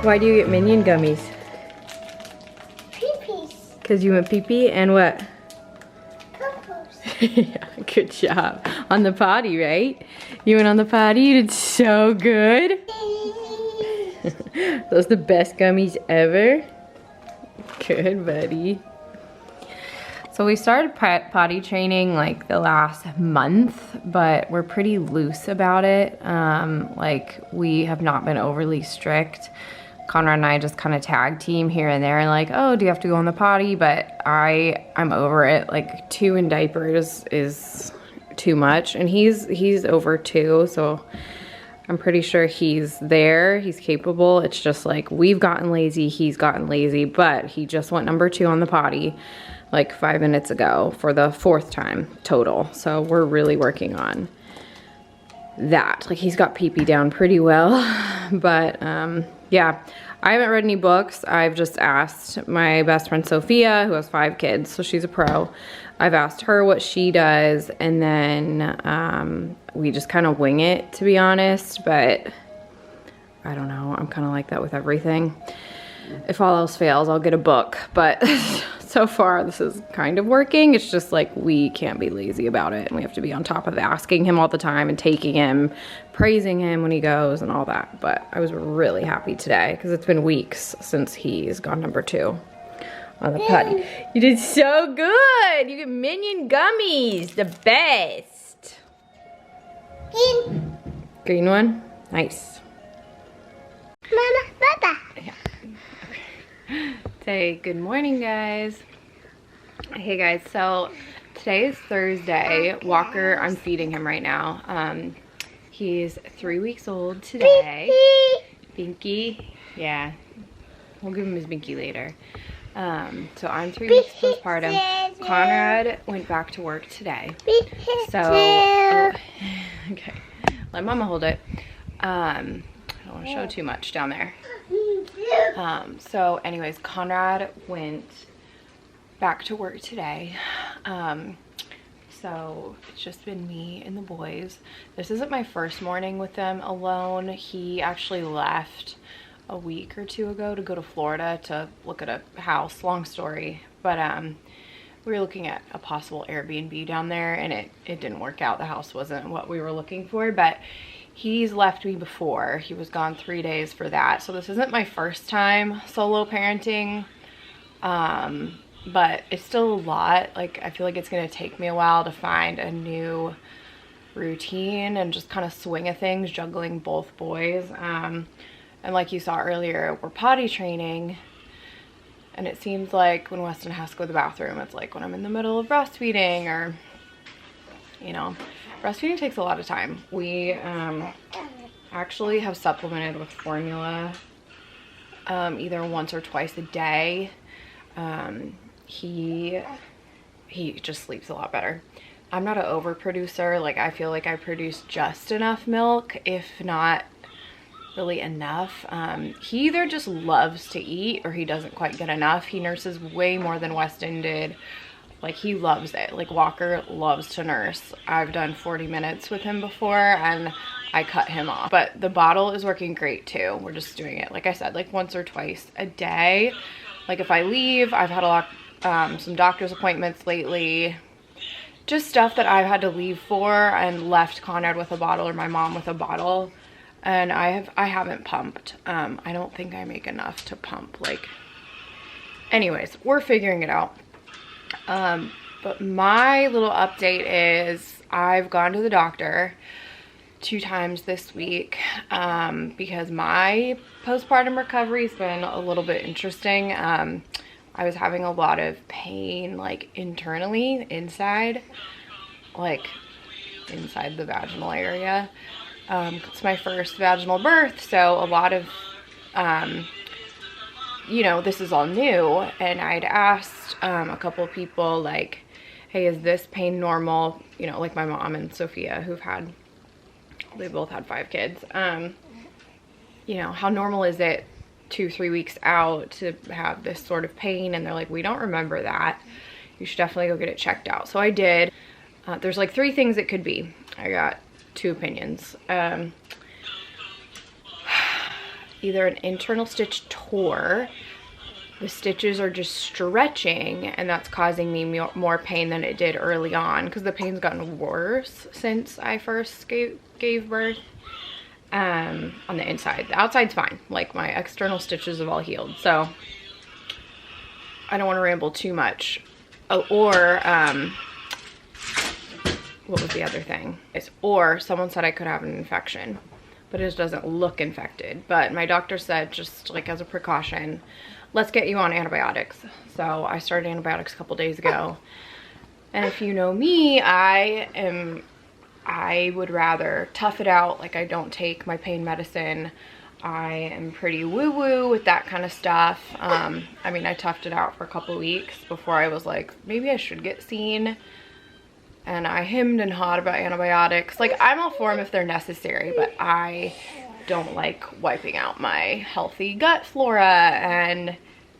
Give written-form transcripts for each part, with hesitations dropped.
Why do you get Minion gummies? Pee-pees. Because you went pee-pee and what? Poo-poos. Yeah, good job. On the potty, right? You went on the potty, you did so good. Those the best gummies ever. Good, buddy. So we started potty training like the last month, but we're pretty loose about it. Like we have not been overly strict. Conrad and I just kind of tag team here and there and like, oh, do you have to go on the potty? But I'm over it. Like 2 in diapers is too much, and he's over 2, so I'm pretty sure he's there, he's capable. It's just like we've gotten lazy, he's gotten lazy, but he just went number 2 on the potty like 5 minutes ago for the 4th time total. So we're really working on that. Like he's got pee-pee down pretty well, but yeah, I haven't read any books. I've just asked my best friend Sophia, who has 5 kids, so she's a pro. I've asked her what she does, and then we just kind of wing it, to be honest, but I don't know. I'm kind of like that with everything. If all else fails, I'll get a book, but so far this is kind of working. It's just like we can't be lazy about it, and we have to be on top of asking him all the time and taking him, praising him when he goes and all that. But I was really happy today because it's been weeks since he's gone number 2 on the potty. You did so good. You get Minion gummies, the best. Green. Green one? Nice. Mama, Papa. Yeah. Okay. Say good morning, guys. Hey guys, so today is Thursday. Walker, I'm feeding him right now. He's 3 weeks old today. Binky. Yeah. We'll give him his Binky later. So I'm 3 weeks postpartum. Conrad went back to work today. So, oh, okay. Let Mama hold it. I don't want to show too much down there. So anyways, Conrad went back to work today. So it's just been me and the boys. This isn't my first morning with them alone. He actually left a week or 2 ago to go to Florida to look at a house. Long story, but we were looking at a possible Airbnb down there, and it didn't work out. The house wasn't what we were looking for, but he's left me before. He was gone 3 days for that. So this isn't my first time solo parenting, but it's still a lot. Like I feel like it's gonna take me a while to find a new routine and just kind of swing of things, juggling both boys. And like you saw earlier, we're potty training, and it seems like when Weston has to go to the bathroom, it's like when I'm in the middle of breastfeeding, or, you know, breastfeeding takes a lot of time. We actually have supplemented with formula either once or twice a day. He just sleeps a lot better. I'm not an overproducer. Like I feel like I produce just enough milk, if not really enough. He either just loves to eat or he doesn't quite get enough. He nurses way more than Weston did. Like he loves it. Like Walker loves to nurse. I've done 40 minutes with him before and I cut him off. But the bottle is working great too. We're just doing it, like I said, like once or twice a day. Like if I leave, I've had a lot, some doctor's appointments lately. Just stuff that I've had to leave for and left Conrad with a bottle or my mom with a bottle. And I haven't pumped. I don't think I make enough to pump. Like, anyways, we're figuring it out. But my little update is I've gone to the doctor 2 times this week because my postpartum recovery has been a little bit interesting. I was having a lot of pain, like internally, inside the vaginal area. It's my first vaginal birth, so a lot of, you know, this is all new, and I'd asked a couple of people, like, hey, is this pain normal? You know, like my mom and Sophia, they both had 5 kids. You know, how normal is it 2-3 weeks out to have this sort of pain? And they're like, we don't remember that. You should definitely go get it checked out. So I did. There's like 3 things it could be. I got 2 opinions. either an internal stitch tore, the stitches are just stretching, and that's causing me more pain than it did early on, because the pain's gotten worse since I first gave birth. On the inside. The outside's fine. Like, my external stitches have all healed. So I don't want to ramble too much. Oh, or what was the other thing? Or someone said I could have an infection, but it doesn't look infected. But my doctor said, just like as a precaution, let's get you on antibiotics. So I started antibiotics a couple days ago. And if you know me, I would rather tough it out. Like, I don't take my pain medicine. I am pretty woo-woo with that kind of stuff. I mean, I toughed it out for a couple weeks before I was like, maybe I should get seen. And I hemmed and hawed about antibiotics. Like, I'm all for them if they're necessary, but I don't like wiping out my healthy gut flora and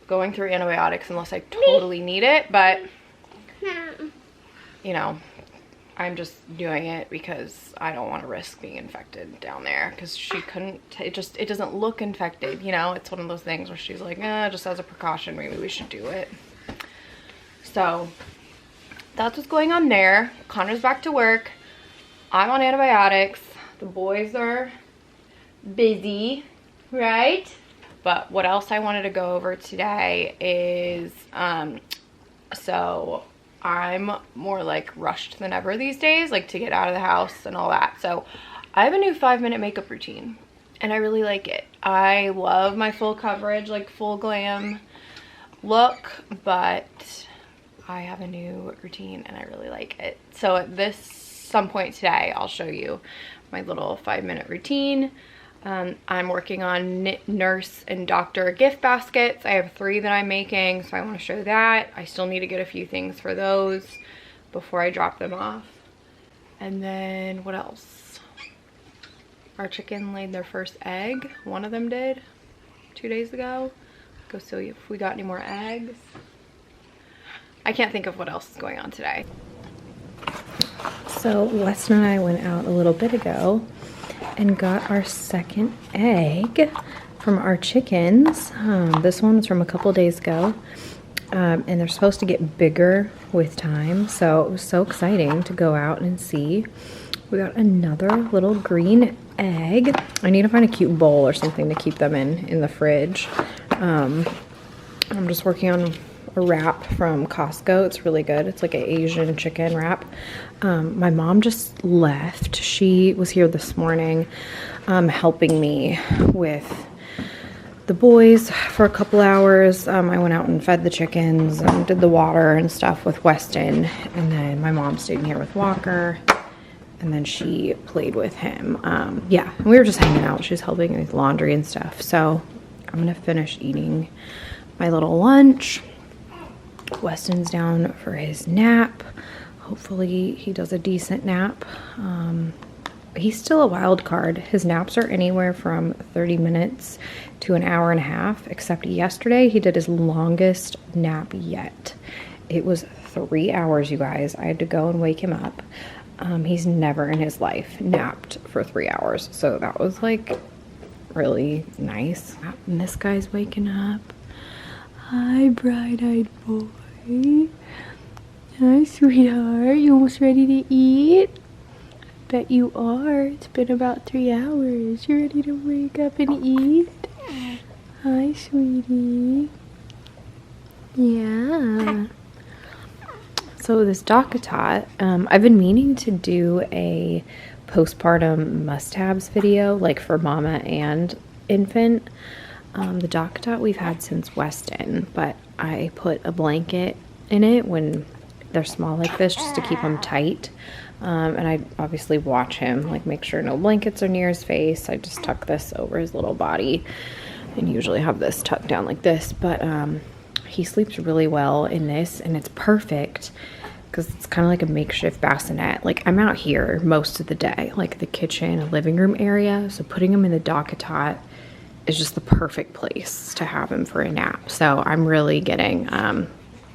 going through antibiotics unless I totally need it. But, you know, I'm just doing it because I don't want to risk being infected down there, because she couldn't, it doesn't look infected, you know. It's one of those things where she's like, just as a precaution, maybe we should do it. So that's what's going on there. Connor's back to work. I'm on antibiotics. The boys are busy, right? But what else I wanted to go over today is, so I'm more like rushed than ever these days, like to get out of the house and all that. So I have a new 5-minute makeup routine, and I really like it. I love my full coverage, like full glam look, but I have a new routine and I really like it. So at some point today, I'll show you my little 5-minute routine. I'm working on nurse and doctor gift baskets. I have 3 that I'm making, so I want to show that. I still need to get a few things for those before I drop them off. And then what else? Our chicken laid their first egg. One of them did 2 days ago. Go see if we got any more eggs. I can't think of what else is going on today. So Weston and I went out a little bit ago and got our second egg from our chickens. This one was from a couple days ago, and they're supposed to get bigger with time, so it was so exciting to go out and see. We got another little green egg. I need to find a cute bowl or something to keep them in the fridge. I'm just working on a wrap from Costco. It's really good. It's like an Asian chicken wrap. My mom just left. She was here this morning helping me with the boys for a couple hours. I went out and fed the chickens and did the water and stuff with Weston, and then my mom stayed in here with Walker, and then she played with him. Yeah, and we were just hanging out. She was helping with laundry and stuff. So I'm gonna finish eating my little lunch. Weston's down for his nap. Hopefully he does a decent nap. He's still a wild card. His naps are anywhere from 30 minutes to an hour and a half, except yesterday he did his longest nap yet. It was 3 hours, you guys. I had to go and wake him up. He's never in his life napped for 3 hours, so that was like really nice. And this guy's waking up. Hi, bright-eyed boy. Hi, sweetheart. You almost ready to eat? Bet you are. It's been about 3 hours. You ready to wake up and eat? Hi, sweetie. Yeah. So this Docatot, I've been meaning to do a postpartum must-haves video, like for mama and infant. The Docatot we've had since Weston, but I put a blanket in it when they're small like this just to keep them tight. And I obviously watch him, like make sure no blankets are near his face. I just tuck this over his little body and usually have this tucked down like this. But he sleeps really well in this, and it's perfect because it's kind of like a makeshift bassinet. Like, I'm out here most of the day, like the kitchen and living room area. So putting him in the Docatot is just the perfect place to have him for a nap. So I'm really getting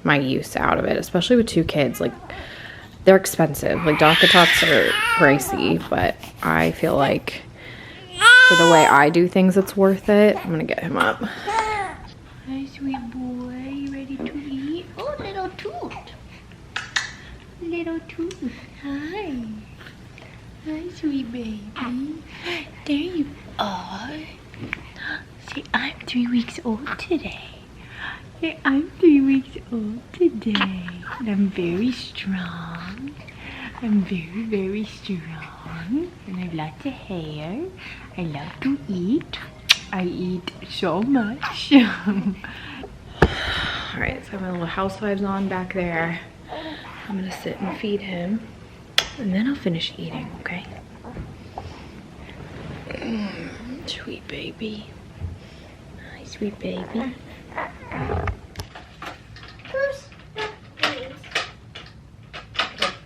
my use out of it, especially with 2 kids. Like, they're expensive. Like, Docatots are pricey, but I feel like for the way I do things, it's worth it. I'm gonna get him up. Hi, sweet boy. You ready to eat? Oh, little toot. Little toot. Hi. Hi, sweet baby. There you are. Say, I'm 3 weeks old today. Say, I'm 3 weeks old today. And I'm very strong. I'm very, very strong. And I have lots of hair. I love to eat. I eat so much. Alright, so I have my little housewives on back there. I'm gonna sit and feed him. And then I'll finish eating, okay? Sweet baby. Hi, sweet baby.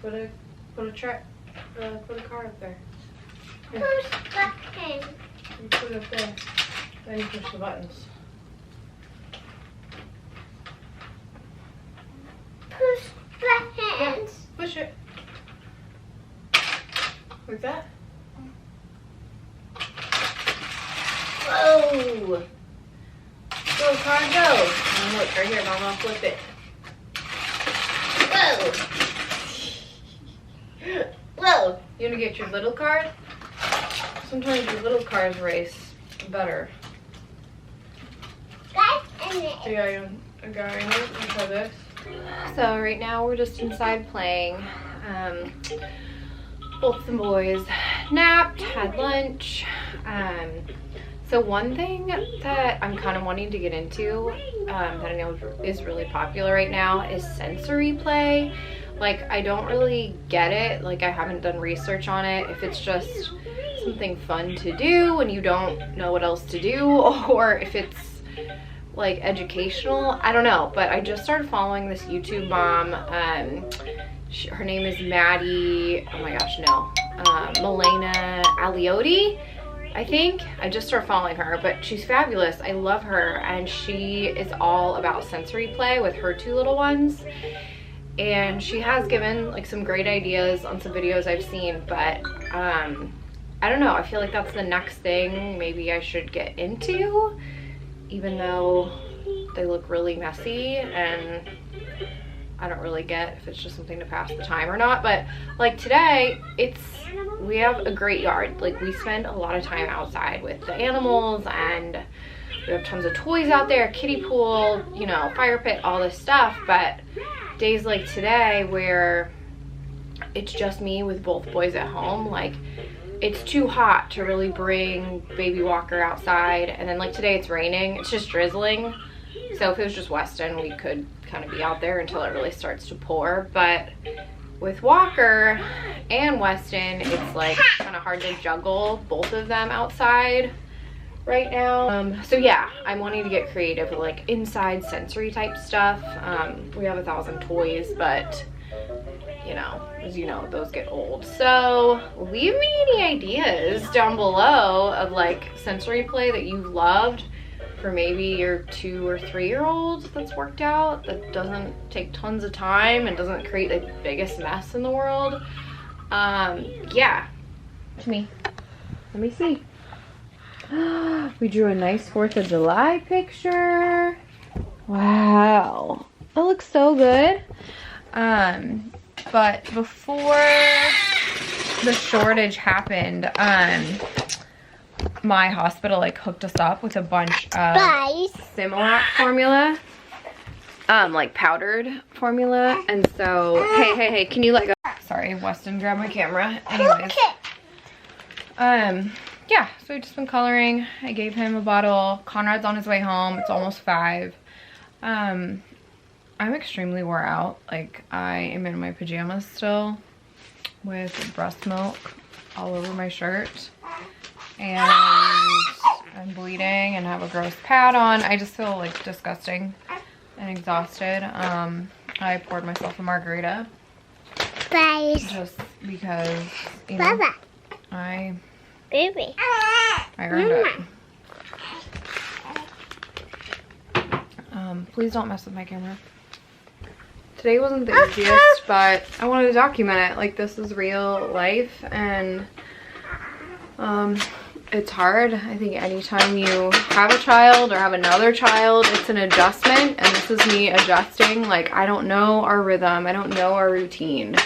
Put a car up there. Push button. You put it up there. Then you push the buttons. Push buttons. Push it. Like that. Whoa! Go, car, go. And look, right here, Mama, flip it. Whoa! Whoa! You wanna get your little card? Sometimes your little cars race better. Yeah, I got it. Let's try this. So right now we're just inside playing. Both the boys napped, had lunch. So one thing that I'm kind of wanting to get into that I know is really popular right now is sensory play. Like, I don't really get it. Like, I haven't done research on it. If it's just something fun to do and you don't know what else to do, or if it's like educational, I don't know. But I just started following this YouTube mom. Her name is Maddie, oh my gosh, no, Milena Aliotti, I think. I just started following her, but she's fabulous. I love her, and she is all about sensory play with her 2 little ones. And she has given like some great ideas on some videos I've seen, but I don't know, I feel like that's the next thing maybe I should get into, even though they look really messy and I don't really get if it's just something to pass the time or not. But like today, we have a great yard. Like, we spend a lot of time outside with the animals, and we have tons of toys out there, kiddie pool, you know, fire pit, all this stuff. But days like today where it's just me with both boys at home, like, it's too hot to really bring baby Walker outside. And then like today it's raining, it's just drizzling. So if it was just Weston, we could kind of be out there until it really starts to pour. But with Walker and Weston, it's like kind of hard to juggle both of them outside right now. So yeah, I'm wanting to get creative with like inside sensory type stuff. We have 1,000 toys, but you know, as you know, those get old. So leave me any ideas down below of like sensory play that you've loved for maybe your 2 or 3-year-old that's worked out, that doesn't take tons of time and doesn't create the biggest mess in the world. Yeah, to me. Let me see. We drew a nice 4th of July picture. Wow, that looks so good. But before the shortage happened, my hospital like hooked us up with a bunch of Similac formula, like powdered formula. And so, hey, can you let go? Sorry, Weston grabbed my camera. Anyways, yeah, so we've just been coloring. I gave him a bottle. Conrad's on his way home. It's almost 5. I'm extremely wore out. Like, I am in my pajamas still with breast milk all over my shirt, and I'm bleeding and have a gross pad on. I just feel like disgusting and exhausted. I poured myself a margarita just because, you know, I earned it. Please don't mess with my camera. Today wasn't the easiest, but I wanted to document it. Like, this is real life, and it's hard. I think anytime you have a child or have another child, it's an adjustment, and this is me adjusting. Like, I don't know our rhythm, I don't know our routine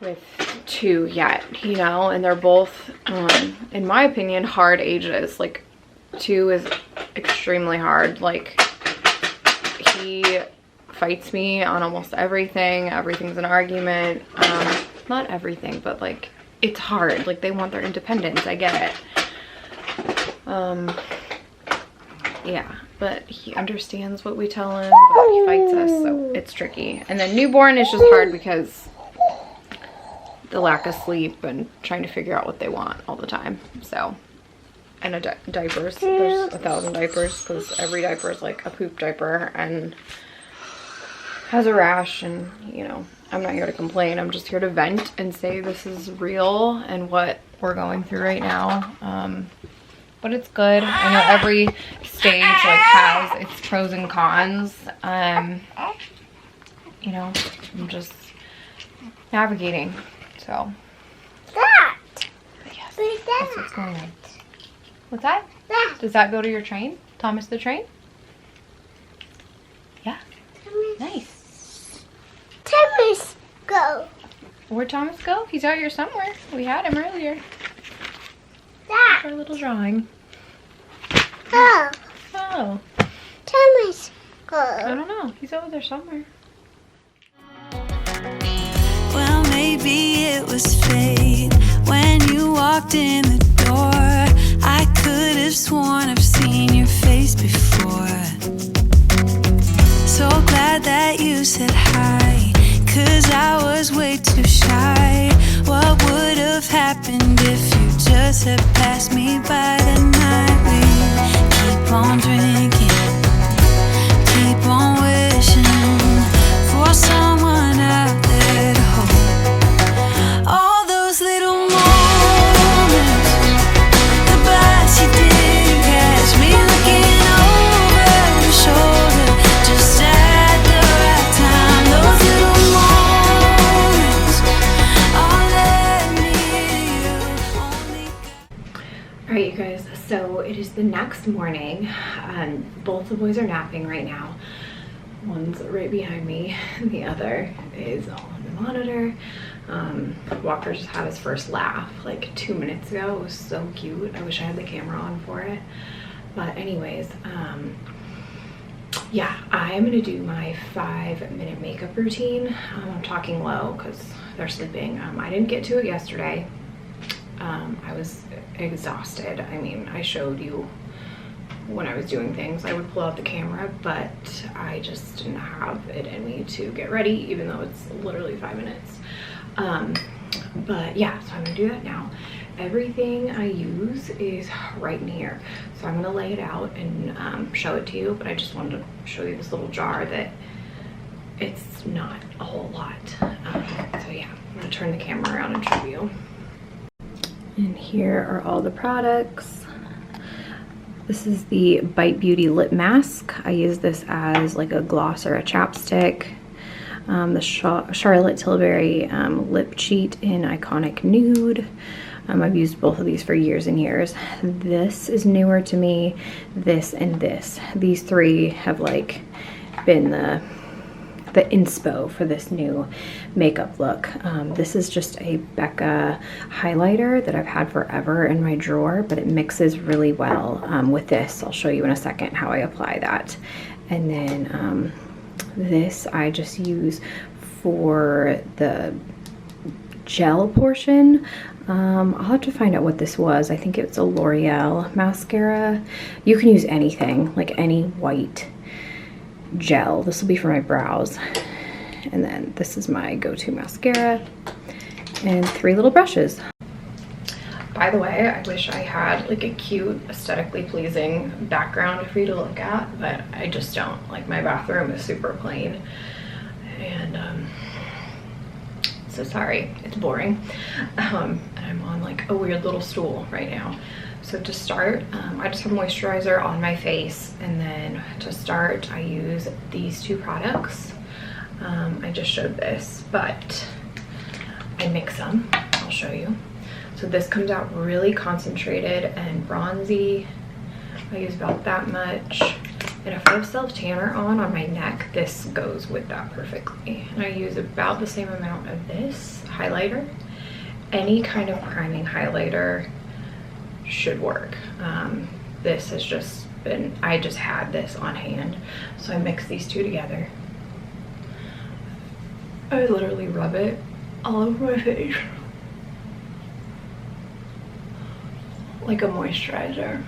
with 2 yet, you know, and they're both, in my opinion, hard ages. Like, 2 is extremely hard. Like, he fights me on almost everything. Everything's an argument. Not everything, but like, it's hard. Like, they want their independence. I get it. Yeah, but he understands what we tell him, but he fights us, so it's tricky. And then newborn is just hard because the lack of sleep and trying to figure out what they want all the time. So, and diapers. There's 1,000 diapers because every diaper is like a poop diaper and has a rash, and you know, I'm not here to complain. I'm just here to vent and say this is real and what we're going through right now. But it's good. I know every stage like has its pros and cons. You know, I'm just navigating. So. That. Yes, that's what's going on. What's that? That. Does that go to your train? Thomas the train? Yeah. Nice. Thomas, go. Where'd Thomas go? He's out here somewhere. We had him earlier. That. Our little drawing. Go. Oh. Thomas, I go. don't know. He's over there somewhere. Well, maybe it was fate when you walked in the door. I could have sworn I've seen your face before. So glad that you said hi, 'cause I was way too shy. What would have happened if you just had passed me by the night? We keep on drinking, keep on wishing for someone out there to hold. All those little moments, the bites you didn't catch, me looking over your shoulder just at the right time. Those little moments all led me to you. Only All right, you guys, so it is the next morning. Both the boys are napping right now. One's right behind me, the other is on the monitor. Walker just had his first laugh like 2 minutes ago. It was so cute. I wish I had the camera on for it. But anyways, yeah, I'm gonna do my 5-minute makeup routine. I'm talking low because they're sleeping. I didn't get to it yesterday. I was exhausted. I mean, I showed you when I was doing things. I would pull out the camera, but I just didn't have it in me to get ready, even though it's literally 5 minutes. But yeah, so I'm gonna do that now. Everything I use is right in here. So I'm gonna lay it out and show it to you, but I just wanted to show you this little jar that it's not a whole lot. So yeah, I'm gonna turn the camera around and show you. And here are all the products. This is the Bite Beauty Lip Mask. I use this as like a gloss or a chapstick. The Charlotte Tilbury Lip Cheat in Iconic Nude. I've used both of these for years and years. This is newer to me, this and this. These 3 have like been the inspo for this new makeup look. This is just a Becca highlighter that I've had forever in my drawer, but it mixes really well with this. I'll show you in a second how I apply that. And then this I just use for the gel portion. I'll have to find out what this was. I think it's a L'Oreal mascara. You can use anything, like any white gel. This will be for my brows. And then this is my go-to mascara and 3 little brushes. By the way, I wish I had like a cute, aesthetically pleasing background for you to look at, but I just don't. Like, my bathroom is super plain, and so sorry, it's boring. And I'm on like a weird little stool right now. So to start, I just have moisturizer on my face, and then to start I use these 2 products. I just showed this, but I mix them. I'll show you. So So this comes out really concentrated and bronzy. I use about that much. And if I have self-tanner on my neck, this goes with that perfectly. And I use about the same amount of this highlighter. Any kind of priming highlighter should work. This has just been, I just had this on hand. So I mix these two together. I literally rub it all over my face like a moisturizer.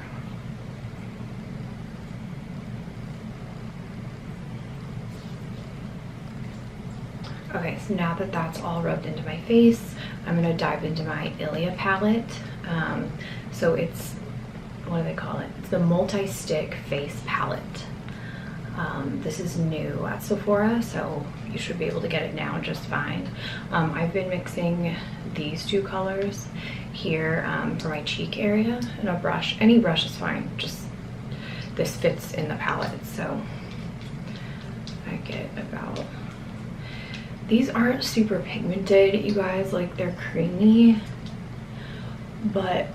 Okay, so now that that's all rubbed into my face, I'm gonna dive into my Ilia palette. So it's, what do they call it? It's the multi-stick face palette. This is new at Sephora, so you should be able to get it now just fine. I've been mixing these two colors here for my cheek area in a brush. Any brush is fine, just this fits in the palette. So I get about, these aren't super pigmented, you guys, like they're creamy, but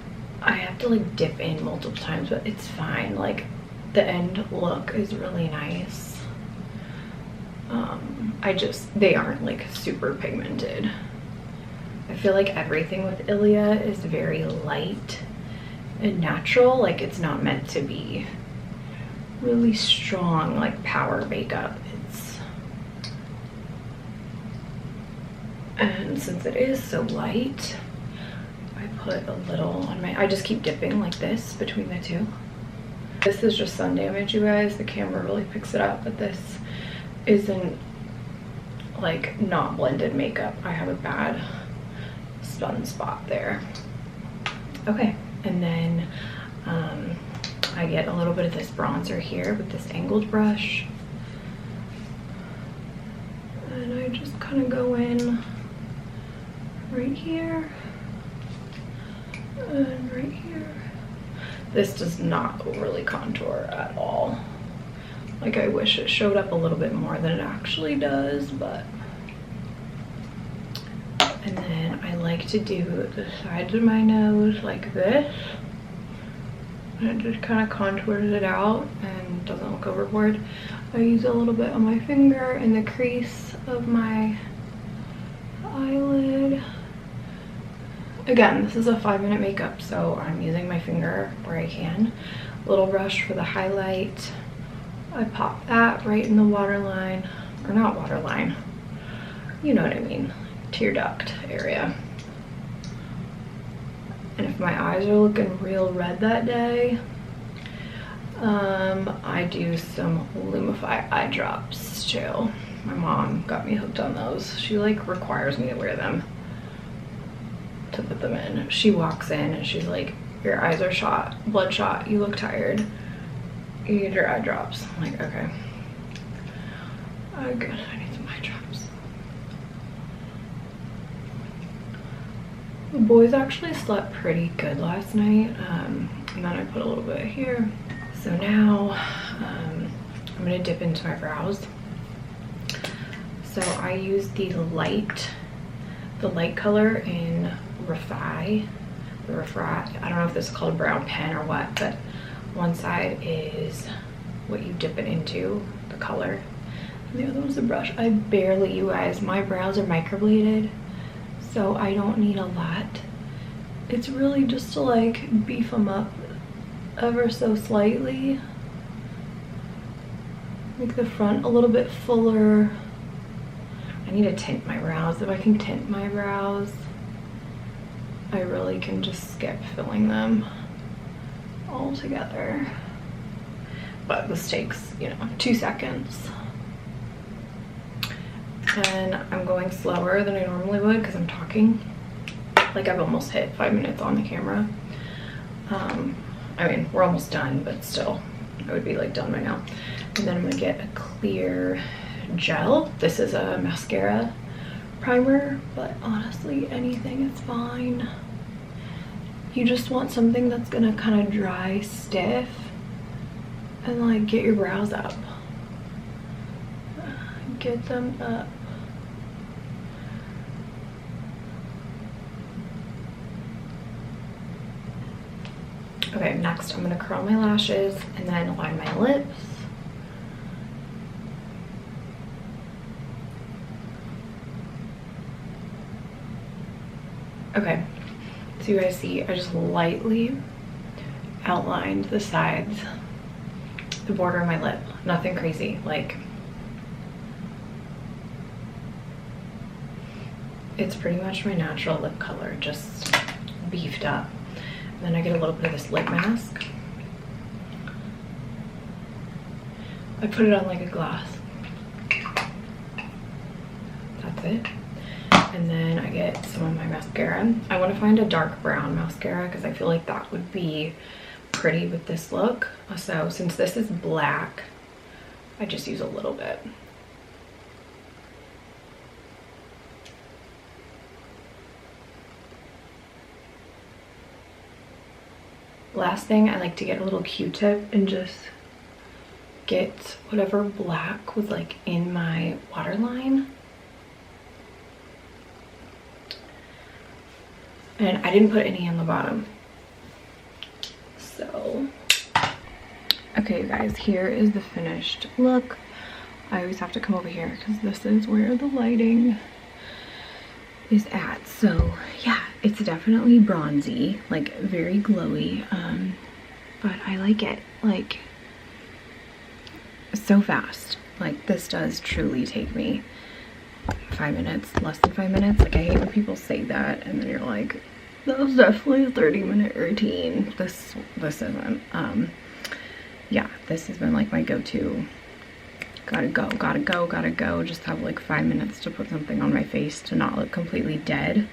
I have to like dip in multiple times, but it's fine. Like the end look is really nice. They aren't like super pigmented. I feel like everything with Ilia is very light and natural. Like it's not meant to be really strong like power makeup. And since it is so light, I put a little on my, I just keep dipping like this between the two. This is just sun damage, you guys. The camera really picks it up, but this isn't like not blended makeup. I have a bad sun spot there. Okay, and then I get a little bit of this bronzer here with this angled brush. And I just kind of go in right here and right here. This does not overly contour at all. Like I wish it showed up a little bit more than it actually does, but. And then I like to do the sides of my nose like this. And it just kind of contours it out and doesn't look overboard. I use a little bit on my finger in the crease of my eyelid. Again, this is a 5-minute makeup, so I'm using my finger where I can. Little brush for the highlight. I pop that right in the waterline, or not waterline, you know what I mean, tear duct area. And if my eyes are looking real red that day, I do some Lumify eye drops too. My mom got me hooked on those. She like requires me to wear them to put them in. She walks in and she's like, your eyes are shot, bloodshot, you look tired, you need your eye drops. I'm like, okay. Oh good, I need some eye drops. The boys actually slept pretty good last night, and then I put a little bit here. So now I'm gonna dip into my brows. So I use the light color in Refi. The Refi, I don't know if this is called a brown pen or what, but one side is what you dip it into, the color. And the other one's the brush. I barely, you guys, my brows are microbladed, so I don't need a lot. It's really just to like beef them up ever so slightly. Make the front a little bit fuller. I need to tint my brows. If I can tint my brows, I really can just skip filling them all together. But this takes, you know, 2 seconds. And I'm going slower than I normally would because I'm talking. Like I've almost hit 5 minutes on the camera. I mean, we're almost done, but still, I would be like done by now. And then I'm gonna get a clear gel. This is a mascara primer, but honestly, anything is fine. You just want something that's gonna kind of dry stiff and like get your brows up. Get them up. Okay, next I'm gonna curl my lashes and then line my lips. Okay, so you guys see, I just lightly outlined the sides, the border of my lip. Nothing crazy, like it's pretty much my natural lip color, just beefed up. And then I get a little bit of this lip mask. I put it on like a gloss. That's it. And then I get some of my mascara. I want to find a dark brown mascara because I feel like that would be pretty with this look. So since this is black, I just use a little bit. Last thing, I like to get a little Q-tip and just get whatever black was like in my waterline. And I didn't put any on the bottom. So, okay you guys, here is the finished look. I always have to come over here because this is where the lighting is at. So yeah, it's definitely bronzy, like very glowy, but I like it, like so fast. Like this does truly take me 5 minutes, less than 5 minutes. Like I hate when people say that and then you're like, that was definitely a 30-minute routine. This isn't. Yeah, this has been like my go-to. Gotta go, just have like 5 minutes to put something on my face to not look completely dead.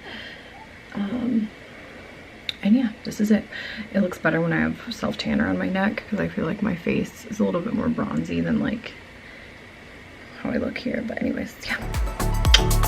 And yeah, this is it. It looks better when I have self-tanner on my neck because I feel like my face is a little bit more bronzy than like how I look here. But anyways, yeah.